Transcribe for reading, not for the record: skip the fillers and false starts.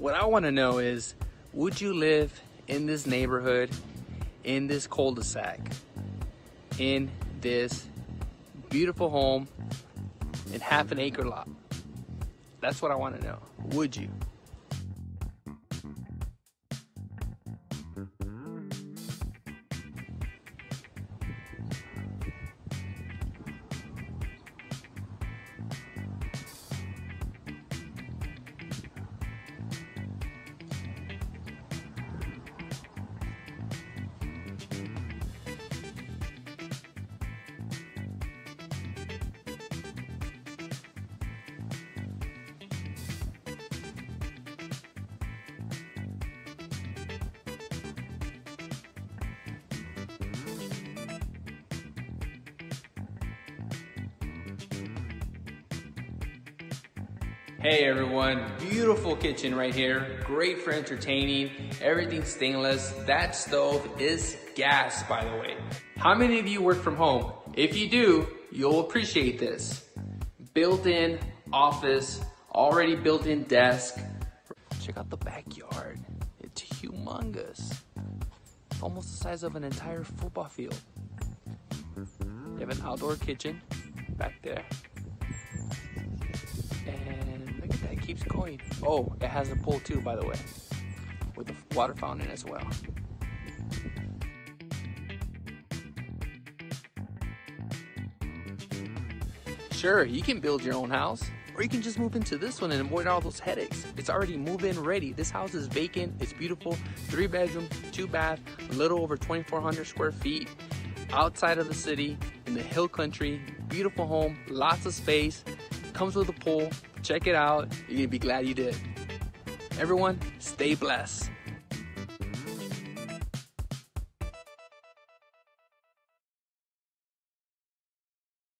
What I want to know is, would you live in this neighborhood, in this cul-de-sac, in this beautiful home, in half an acre lot? That's what I want to know. Would you? Hey everyone, beautiful kitchen right here. Great for entertaining, everything stainless. That stove is gas, by the way. How many of you work from home? If you do, you'll appreciate this. Built-in office, already built-in desk. Check out the backyard. It's humongous. It's almost the size of an entire football field. You have an outdoor kitchen back there. And look at that, it keeps going. Oh, it has a pool too, by the way, with the water fountain as well. Sure, you can build your own house, or you can just move into this one and avoid all those headaches. It's already move-in ready. This house is vacant, it's beautiful. 3 bedroom, 2 bath, a little over 2,400 square feet. Outside of the city, in the hill country, beautiful home, lots of space. Comes with a pool. Check it out. You're gonna be glad you did. Everyone, stay blessed.